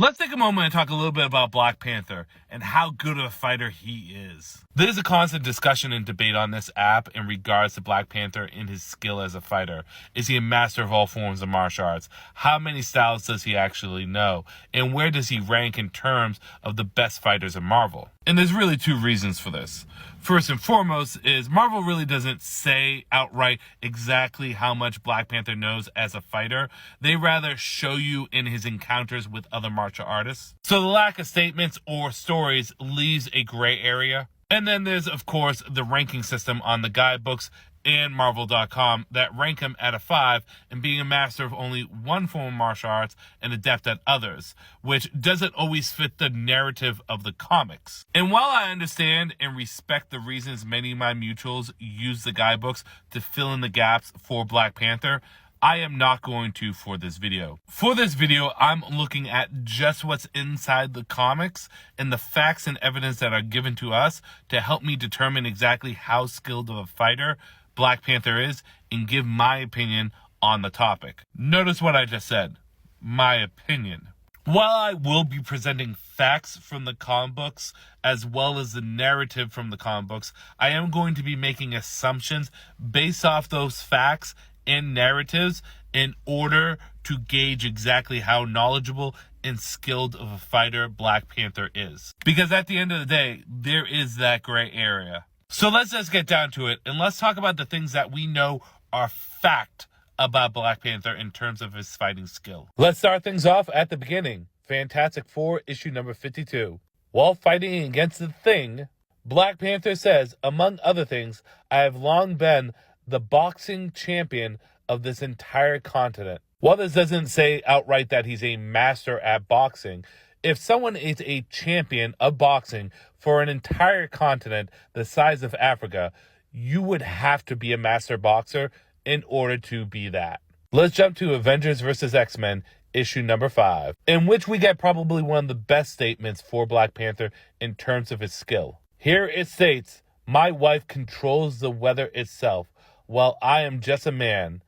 Let's take a moment and talk a little bit about Black Panther and how good of a fighter he is. There's a constant discussion and debate on this app in regards to Black Panther and his skill as a fighter. Is he a master of all forms of martial arts? How many styles does he actually know? And where does he rank in terms of the best fighters in Marvel? And there's really two reasons for this. First and foremost is Marvel really doesn't say outright exactly how much Black Panther knows as a fighter. They rather show you in his encounters with other martial artists. So the lack of statements or stories leaves a gray area. And then there's, of course, the ranking system on the guidebooks and Marvel.com that rank him at a 5 and being a master of only one form of martial arts and adept at others, which doesn't always fit the narrative of the comics. And while I understand and respect the reasons many of my mutuals use the guidebooks to fill in the gaps for Black Panther, I am not going to for this video. For this video, I'm looking at just what's inside the comics and the facts and evidence that are given to us to help me determine exactly how skilled of a fighter Black Panther is and give my opinion on the topic. Notice what I just said. My opinion. While I will be presenting facts from the comic books as well as the narrative from the comic books, I am going to be making assumptions based off those facts and narratives in order to gauge exactly how knowledgeable and skilled of a fighter Black Panther is. Because at the end of the day, there is that gray area. So let's just get down to it and let's talk about the things that we know are fact about Black Panther in terms of his fighting skill. Let's start things off at the beginning. Fantastic Four, issue number 52. While fighting against the Thing, Black Panther says, among other things, I have long been the boxing champion of this entire continent. While this doesn't say outright that he's a master at boxing, if someone is a champion of boxing for an entire continent the size of Africa, you would have to be a master boxer in order to be that. Let's jump to Avengers vs. X-Men, issue number 5, in which we get probably one of the best statements for Black Panther in terms of his skill. Here it states, my wife controls the weather itself, while I am just a man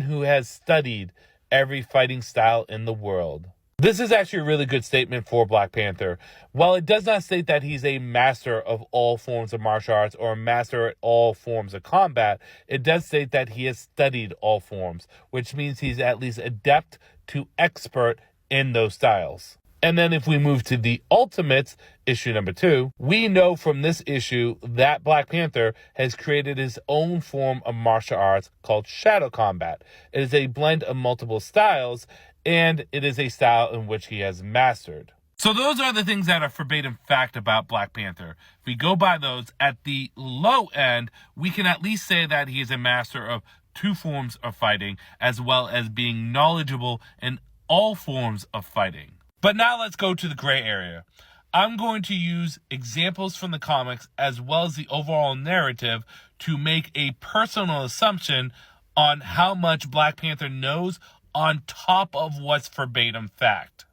who has studied every fighting style in the world. This is actually a really good statement for Black Panther. While it does not state that he's a master of all forms of martial arts or a master at all forms of combat, it does state that he has studied all forms, which means he's at least adept to expert in those styles. And then if we move to the Ultimates, issue number 2, we know from this issue that Black Panther has created his own form of martial arts called shadow combat. It is a blend of multiple styles, and it is a style in which he has mastered. So those are the things that are verbatim fact about Black Panther. If we go by those, at the low end, we can at least say that he is a master of 2 forms of fighting, as well as being knowledgeable in all forms of fighting. But now let's go to the gray area. I'm going to use examples from the comics as well as the overall narrative to make a personal assumption on how much Black Panther knows on top of what's verbatim fact.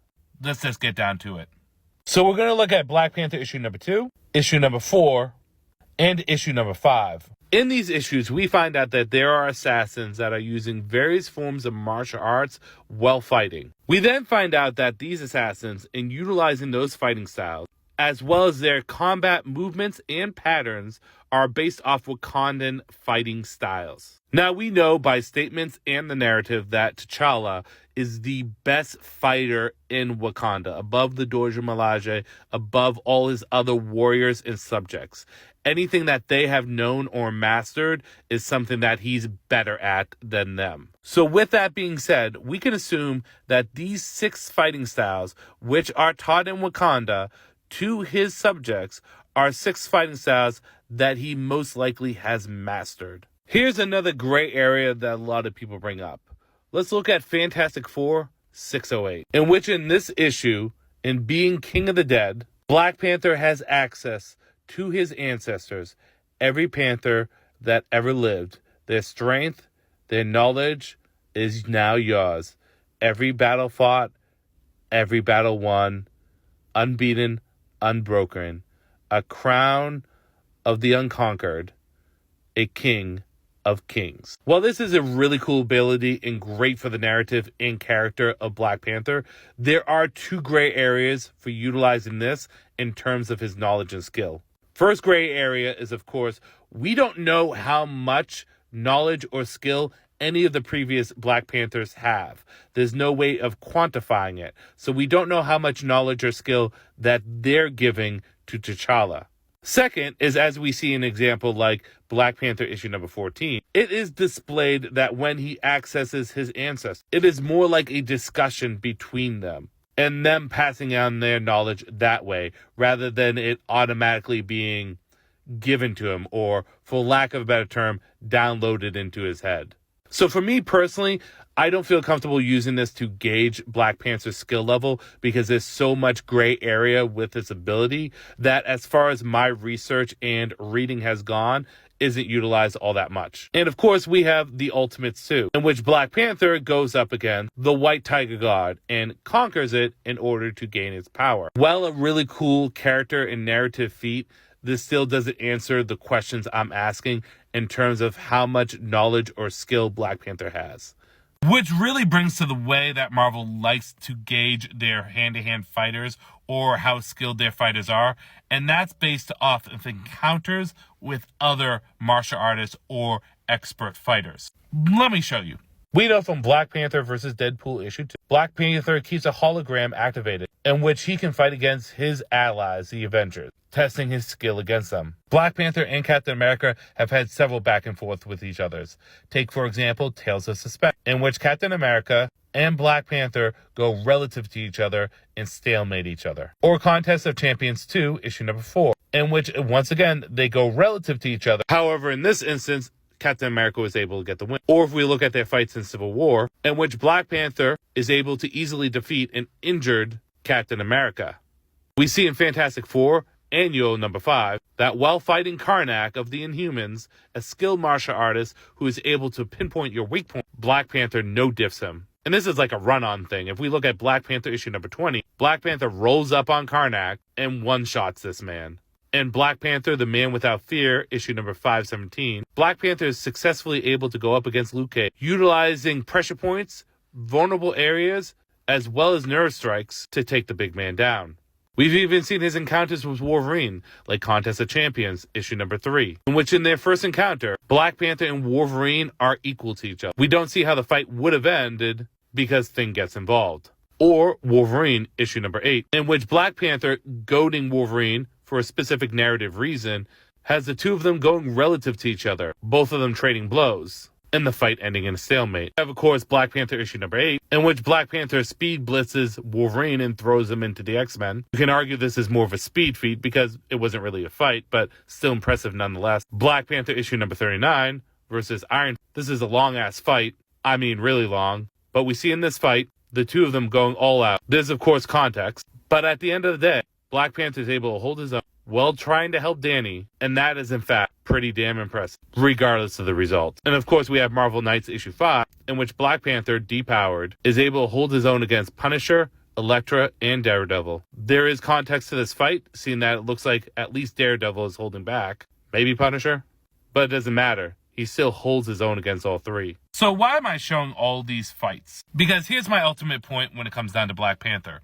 Let's just get down to it. So we're going to look at Black Panther issue number 2, issue number 4, and issue number 5. In these issues, we find out that there are assassins that are using various forms of martial arts while fighting. We then find out that these assassins, in utilizing those fighting styles, as well as their combat movements and patterns, are based off Wakandan fighting styles. Now, we know by statements and the narrative that T'Challa is the best fighter in Wakanda, above the Dojo Milaje, above all his other warriors and subjects. Anything that they have known or mastered is something that he's better at than them. So with that being said, we can assume that these 6 fighting styles, which are taught in Wakanda to his subjects, are 6 fighting styles that he most likely has mastered. Here's another gray area that a lot of people bring up. Let's look at Fantastic Four 608, in which in this issue, in being King of the Dead, Black Panther has access to his ancestors, every Panther that ever lived. Their strength, their knowledge is now yours. Every battle fought, every battle won, unbeaten, unbroken. A crown of the unconquered, a king of Kings. While this is a really cool ability and great for the narrative and character of Black Panther, there are two gray areas for utilizing this in terms of his knowledge and skill. First gray area is, of course, we don't know how much knowledge or skill any of the previous Black Panthers have. There's no way of quantifying it. So we don't know how much knowledge or skill that they're giving to T'Challa. Second is, as we see an example like Black Panther issue number 14, it is displayed that when he accesses his ancestors, it is more like a discussion between them and them passing on their knowledge that way, rather than it automatically being given to him or, for lack of a better term, downloaded into his head. So for me personally, I don't feel comfortable using this to gauge Black Panther's skill level because there's so much gray area with this ability that, as far as my research and reading has gone, isn't utilized all that much. And of course, we have the Ultimates too, in which Black Panther goes up against the White Tiger God and conquers it in order to gain its power. While a really cool character and narrative feat, this still doesn't answer the questions I'm asking in terms of how much knowledge or skill Black Panther has. Which really brings to the way that Marvel likes to gauge their hand-to-hand fighters or how skilled their fighters are, and that's based off of encounters with other martial artists or expert fighters. Let me show you. We know from Black Panther vs. Deadpool issue 2, Black Panther keeps a hologram activated in which he can fight against his allies, the Avengers, testing his skill against them. Black Panther and Captain America have had several back and forth with each others. Take, for example, Tales of Suspense, in which Captain America and Black Panther go relative to each other and stalemate each other. Or Contest of Champions 2, issue number 4, in which, once again, they go relative to each other. However, in this instance, Captain America was able to get the win. Or if we look at their fights in Civil War, in which Black Panther is able to easily defeat an injured Captain America. We see in Fantastic Four, Annual number 5, that while fighting Karnak of the Inhumans, a skilled martial artist who is able to pinpoint your weak point, Black Panther no-diffs him. And this is like a run-on thing. If we look at Black Panther issue number 20, Black Panther rolls up on Karnak and one-shots this man. And Black Panther, the Man Without Fear, issue number 517, Black Panther is successfully able to go up against Liu Kang, utilizing pressure points, vulnerable areas, as well as nerve strikes to take the big man down. We've even seen his encounters with Wolverine, like Contest of Champions, issue number 3, in which in their first encounter, Black Panther and Wolverine are equal to each other. We don't see how the fight would have ended because Thing gets involved. Or Wolverine, issue number 8, in which Black Panther, goading Wolverine for a specific narrative reason, has the two of them going relative to each other, both of them trading blows, and the fight ending in a stalemate. We have, of course, Black Panther issue number 8, in which Black Panther speed blitzes Wolverine and throws him into the X-Men. You can argue this is more of a speed feat because it wasn't really a fight, but still impressive nonetheless. Black Panther issue number 39 versus Iron. This is a long-ass fight. I mean, really long. But we see in this fight, the two of them going all out. There's, of course, context. But at the end of the day, Black Panther is able to hold his own while trying to help Danny, and that is, in fact, pretty damn impressive, regardless of the result. And of course, we have Marvel Knights issue 5, in which Black Panther, depowered, is able to hold his own against Punisher, Elektra, and Daredevil. There is context to this fight, seeing that it looks like at least Daredevil is holding back. Maybe Punisher? But it doesn't matter. He still holds his own against all three. So why am I showing all these fights? Because here's my ultimate point when it comes down to Black Panther.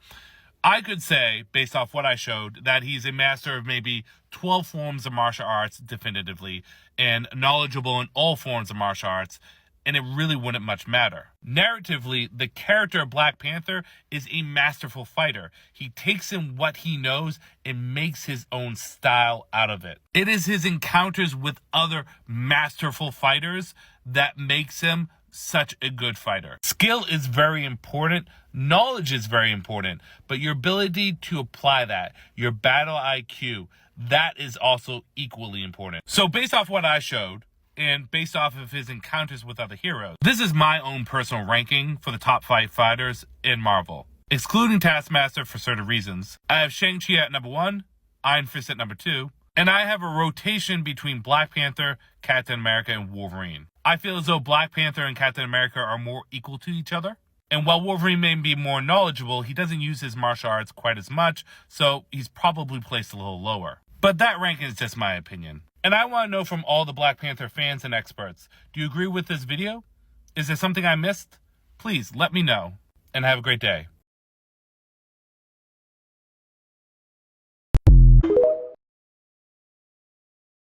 I could say, based off what I showed, that he's a master of maybe 12 forms of martial arts definitively and knowledgeable in all forms of martial arts, and it really wouldn't much matter. Narratively, the character of Black Panther is a masterful fighter. He takes in what he knows and makes his own style out of it. It is his encounters with other masterful fighters that makes him such a good fighter. Skill is very important. Knowledge is very important. But your ability to apply that, your battle IQ, that is also equally important. So based off what I showed, and based off of his encounters with other heroes, this is my own personal ranking for the top 5 fighters in Marvel. Excluding Taskmaster for certain reasons, I have Shang-Chi at number 1, Iron Fist at number 2, and I have a rotation between Black Panther, Captain America, and Wolverine. I feel as though Black Panther and Captain America are more equal to each other. And while Wolverine may be more knowledgeable, he doesn't use his martial arts quite as much, so he's probably placed a little lower. But that ranking is just my opinion. And I want to know from all the Black Panther fans and experts, do you agree with this video? Is there something I missed? Please let me know, and have a great day.